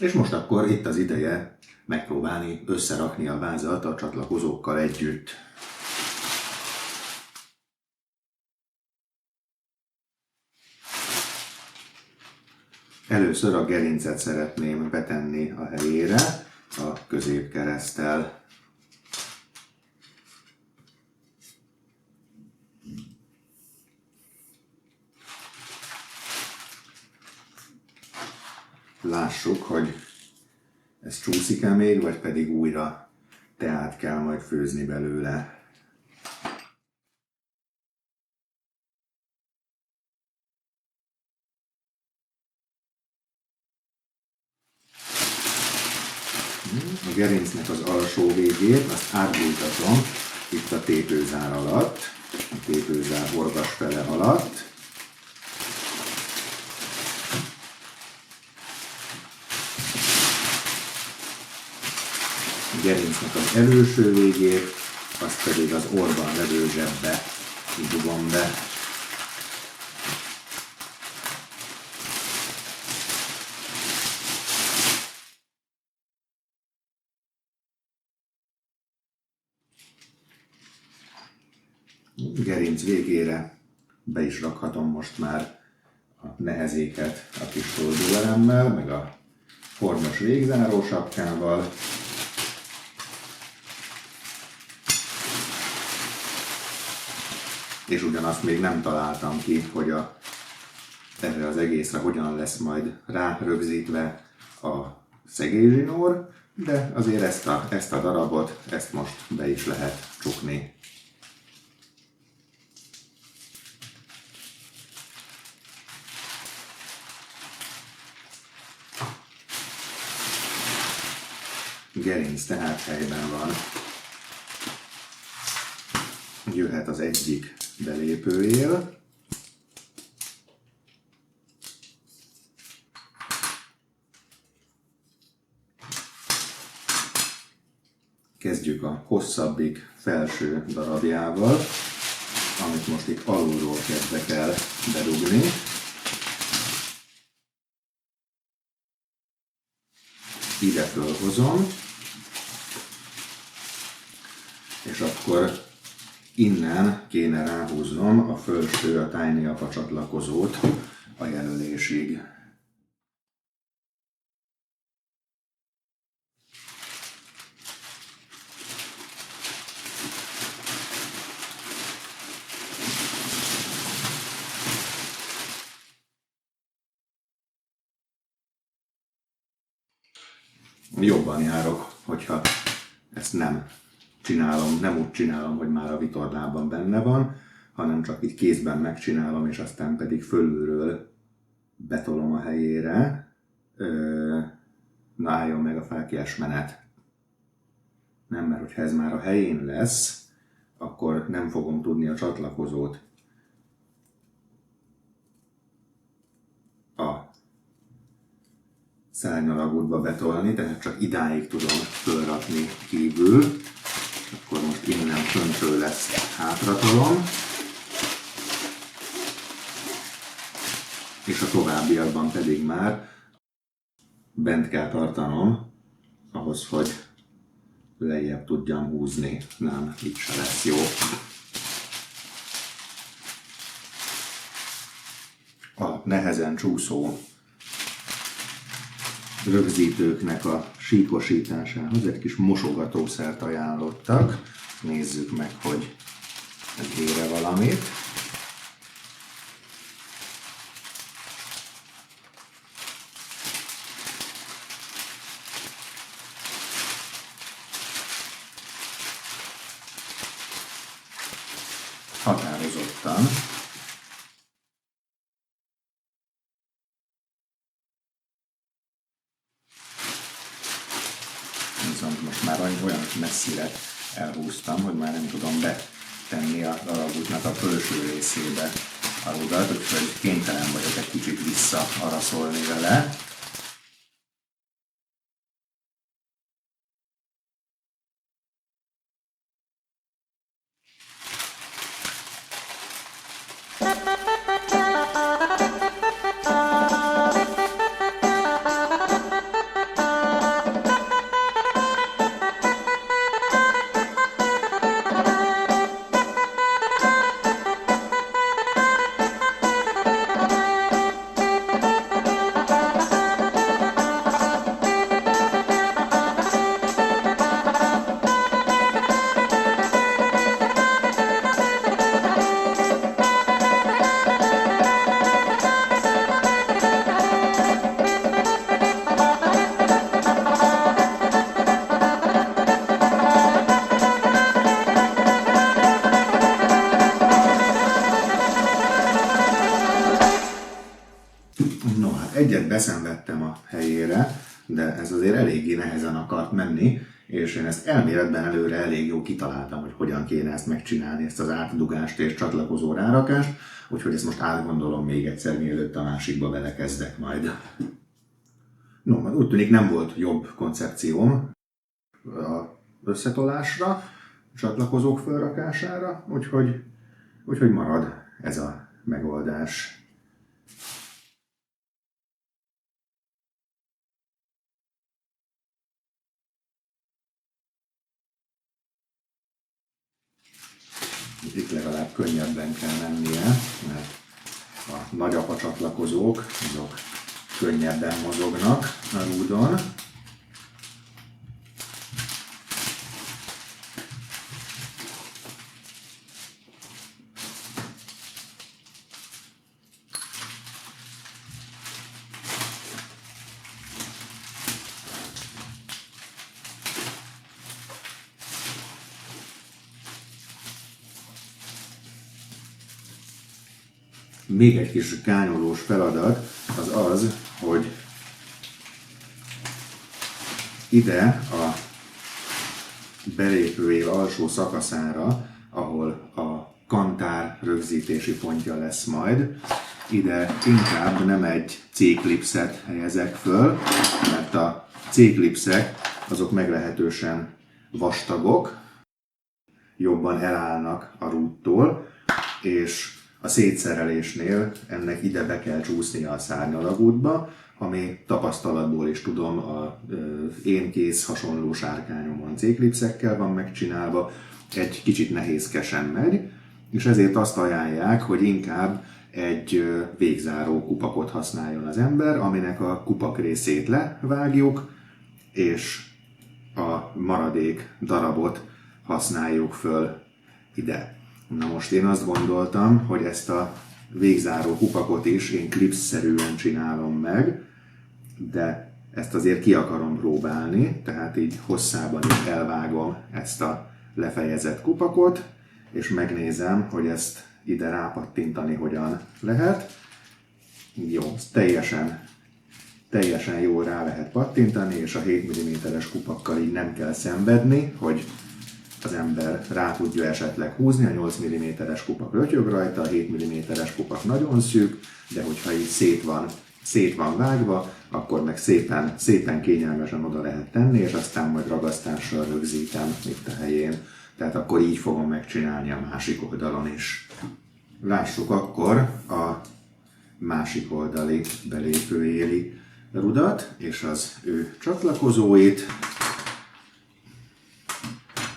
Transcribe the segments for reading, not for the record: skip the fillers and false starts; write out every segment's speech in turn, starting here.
És most akkor itt az ideje megpróbálni összerakni a vázat a csatlakozókkal együtt. Először a gerincet szeretném betenni a helyére a középkereszttel. Lássuk, hogy ez csúszik-e még, vagy pedig újra teát kell majd főzni belőle. A gerincnek az alsó végét azt átbújtatom itt a tépőzár alatt, a tépőzár horgas fele alatt. A gerincnek az előső végét, azt pedig az orban levő zsebbe dugom be. Gerinc végére be is rakhatom most már a nehezéket a kis toldóelemmel, meg a formos végzáró sapkával. És ugyanazt még nem találtam ki, hogy erre az egészre hogyan lesz majd rárögzítve a szegélyzsinór, de azért ezt a darabot, ezt most be is lehet csukni. Gerinc tehát helyben van. Jöhet az egyik belépőél. Kezdjük a hosszabbik felső darabjával, amit most itt alulról kezdek el bedugni. Ide fölhozom, és akkor innen kéne ráhúznom a felső, a Tiny Apa csatlakozót a jelölésig. Jobban járok, hogyha ezt nem úgy csinálom, hogy már a vitorlában benne van, hanem csak itt kézben megcsinálom, és aztán pedig fölülről betolom a helyére. Na álljon meg a fáklyás menet. Nem, mert hogyha ez már a helyén lesz, akkor nem fogom tudni a csatlakozót a szárnyalagútba betolni, tehát csak idáig tudom fölrakni kívül. Akkor most innen föntről ezt hátratolom, és a továbbiakban pedig már bent kell tartanom ahhoz, hogy lejjebb tudjam húzni. Nem, így se lesz jó. A nehezen csúszó rögzítőknek a síkosításához egy kis mosogatószert ajánlottak. Nézzük meg, hogy ez ér-e valamit. Határozottan. Viszont most már olyan messzire elhúztam, hogy már nem tudom betenni a darabútnak a felső részébe a rudat, úgyhogy kénytelen vagyok egy kicsit visszaaraszolni vele. azért beszenvedtem a helyére, de ez azért eléggé nehezen akart menni, és én ezt elméletben előre elég jó kitaláltam, hogy hogyan kéne ezt megcsinálni, ezt az átdugást és csatlakozó rárakást, úgyhogy ezt most átgondolom még egyszer, mielőtt a másikba belekezdek majd. No, úgy tűnik nem volt jobb koncepcióm a összetolásra, csatlakozók felrakására, úgyhogy marad ez a megoldás. Itt legalább könnyebben kell mennie, mert a nagyapa csatlakozók azok könnyebben mozognak a rúdon. Még egy kis kányolós feladat az az, hogy ide a belépőél alsó szakaszára, ahol a kantár rögzítési pontja lesz majd, ide inkább nem egy C-klipszet helyezek föl, mert a C-klipszek azok meglehetősen vastagok, jobban elállnak a rúdtól, és a szétszerelésnél ennek ide be kell csúsznia a szárnyalagútba, ami tapasztalatból is tudom, az én kész hasonló sárkányomon C-klipszekkel van megcsinálva, egy kicsit nehézkesen megy, és ezért azt ajánlják, hogy inkább egy végzáró kupakot használjon az ember, aminek a kupak részét levágjuk, és a maradék darabot használjuk föl ide. Na most én azt gondoltam, hogy ezt a végzáró kupakot is én klipszerűen csinálom meg, de ezt azért ki akarom próbálni, tehát így hosszában is elvágom ezt a lefejezett kupakot, és megnézem, hogy ezt ide rápattintani hogyan lehet. Jó, teljesen jól rá lehet pattintani, és a 7 mm-es kupakkal így nem kell szenvedni, hogy az ember rá tudja esetleg húzni, a 8 mm-es kupak rötyög rajta, a 7 mm-es kupak nagyon szűk, de hogyha így szét van vágva, akkor meg szépen kényelmesen oda lehet tenni, és aztán majd ragasztással rögzítem itt a helyén. Tehát akkor így fogom megcsinálni a másik oldalon is. Lássuk akkor a másik oldali belépőéli rudat és az ő csatlakozóit.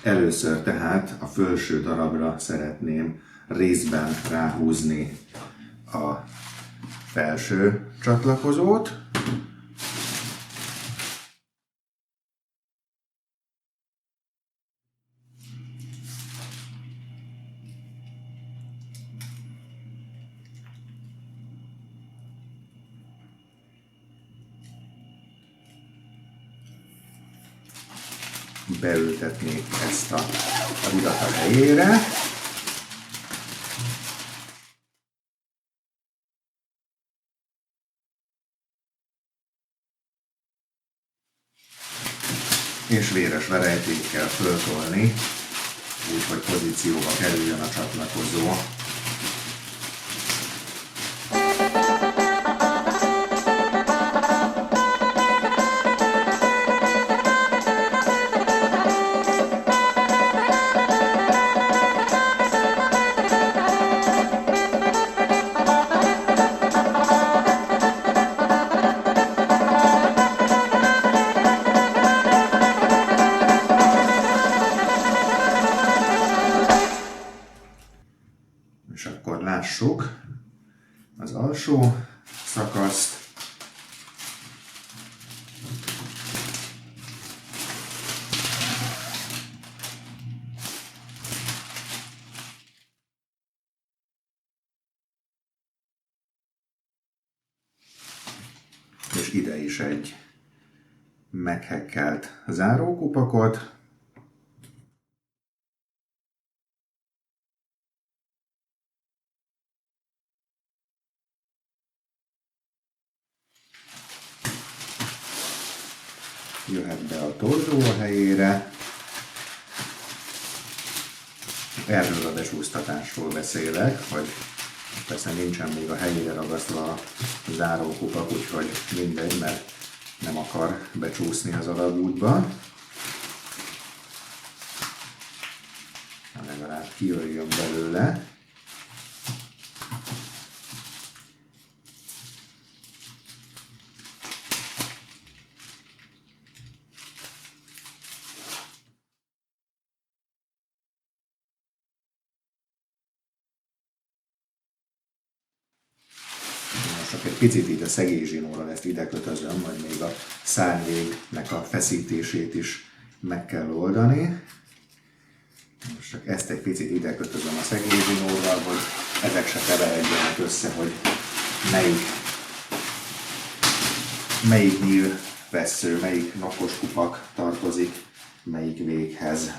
Először tehát a felső darabra szeretném részben ráhúzni a felső csatlakozót. Beültetnék ezt a rudat a helyére. És véres verejtékkel föltolni, úgyhogy pozícióba kerüljön a csatlakozó. És akkor lássuk az alsó szakaszt. És ide is egy meghekkelt zárókupakot. jöhet be a torzsó a helyére. Erről a becsúsztatásról beszélek, hogy persze nincsen még a helyére ragasztva a zárókupak, úgyhogy mindegy, mert nem akar becsúszni az alagútba. Legalább kijöjjön belőle. Csak egy picit így a szegélyzsinórral ezt ide kötözöm, majd még a szárnyvégnek a feszítését is meg kell oldani. Most csak ezt egy picit ide kötözöm a szegélyzsinórral, hogy ezek se keveredjenek össze, hogy melyik nyílvessző, melyik nakos kupak tartozik melyik véghez.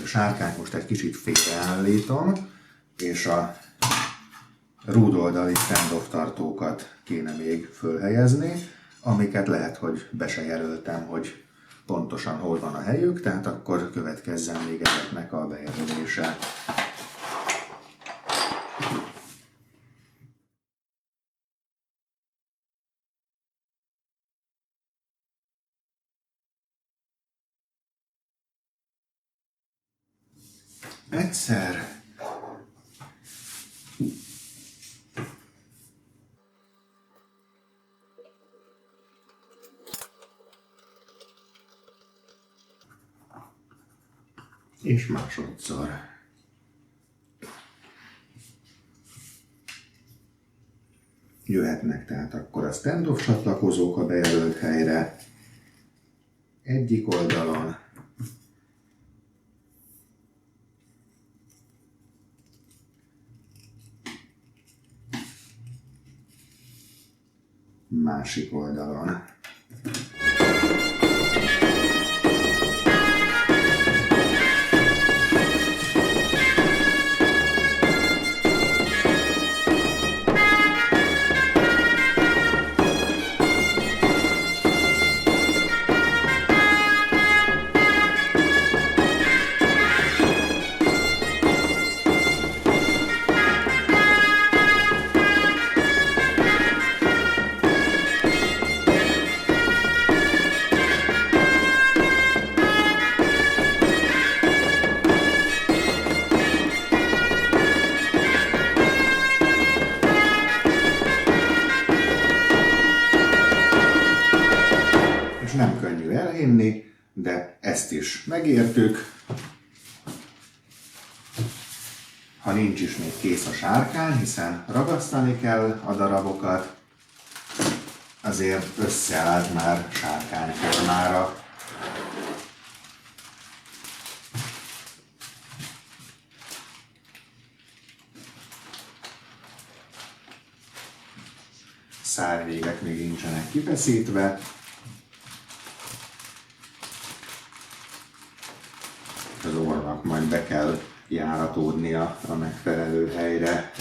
Sárkányt most egy kicsit félreállítom, és a rúdoldali stand-off tartókat kéne még fölhelyezni, amiket lehet, hogy be se jelöltem, hogy pontosan hol van a helyük, tehát akkor következzen még ezeknek a bejelölése. Egyszer. És másodszor. Jöhetnek tehát akkor a stand-off csatlakozók a bejelölt helyre. Egyik oldalon. Másik oldalon. Nem könnyű elhinni, de ezt is megértük. Ha nincs is még kész a sárkány, hiszen ragasztani kell a darabokat, azért összeállt már sárkányformára. Szárvégek még nincsenek kifeszítve. Az orrnak majd be kell járatódnia a megfelelő helyre.